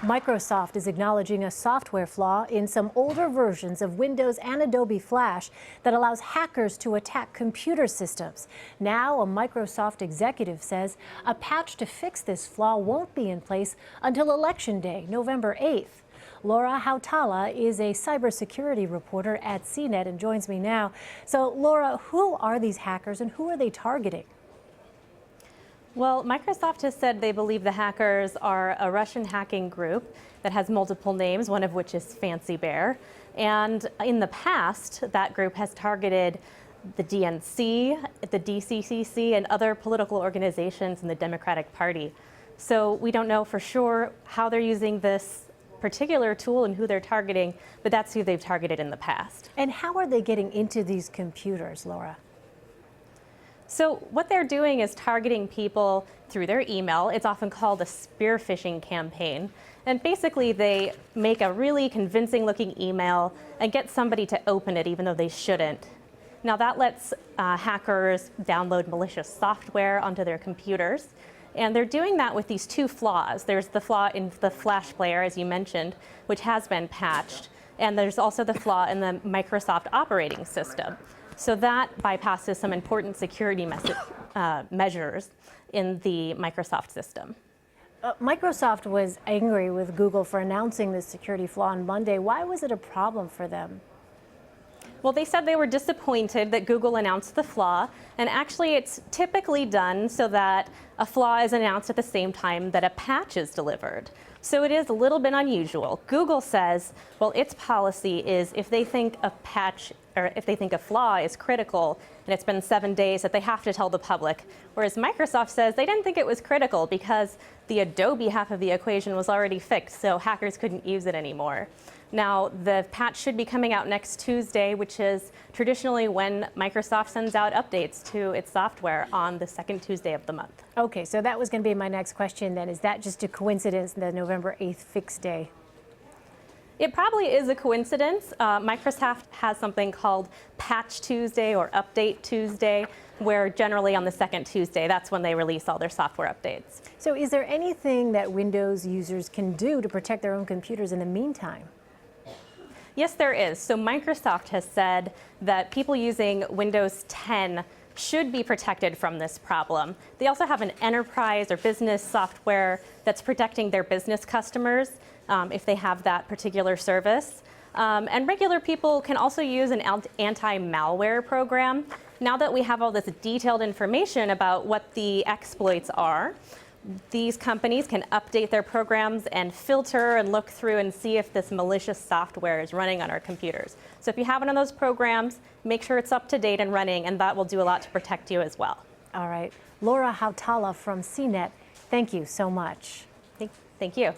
Microsoft is acknowledging a software flaw in some older versions of Windows and Adobe Flash that allows hackers to attack computer systems. Now, a Microsoft executive says a patch to fix this flaw won't be in place until Election Day, November 8th. Laura Hautala is a cybersecurity reporter at CNET and joins me now. So, Laura, who are these hackers and who are they targeting? Well, Microsoft has said they believe the hackers are a Russian hacking group that has multiple names, one of which is Fancy Bear. And in the past, that group has targeted the DNC, the DCCC, and other political organizations in the Democratic Party. So we don't know for sure how they're using this particular tool and who they're targeting, but that's who they've targeted in the past. And how are they getting into these computers, Laura? So what they're doing is targeting people through their email. It's often called a spear phishing campaign. And basically they make a really convincing looking email and get somebody to open it even though they shouldn't. Now that lets hackers download malicious software onto their computers. And they're doing that with these two flaws. There's the flaw in the Flash player, as you mentioned, which has been patched. And there's also the flaw in the Microsoft operating system. So that bypasses some important security measures in the Microsoft system. Microsoft was angry with Google for announcing this security flaw on Monday. Why was it a problem for them? Well, they said they were disappointed that Google announced the flaw, and actually it's typically done so that a flaw is announced at the same time that a patch is delivered. So it is a little bit unusual. Google says, well, its policy is if they think a patch or if they think a flaw is critical and it's been 7 days, that they have to tell the public. Whereas Microsoft says they didn't think it was critical because the Adobe half of the equation was already fixed, so hackers couldn't use it anymore. Now, the patch should be coming out next Tuesday, which is traditionally when Microsoft sends out updates to its software on the second Tuesday of the month. Okay, so that was going to be my next question then. Is that just a coincidence, the November 8th fix day? It probably is a coincidence. Microsoft has something called Patch Tuesday or Update Tuesday, where generally on the second Tuesday, that's when they release all their software updates. So is there anything that Windows users can do to protect their own computers in the meantime? Yes, there is. So Microsoft has said that people using Windows 10 should be protected from this problem. They also have an enterprise or business software that's protecting their business customers if they have that particular service. And regular people can also use an anti-malware program. Now that we have all this detailed information about what the exploits are, these companies can update their programs and filter and look through and see if this malicious software is running on our computers. So if you have one of those programs, make sure it's up to date and running, and that will do a lot to protect you as well. All right. Laura Hautala from CNET, thank you so much. Thank you.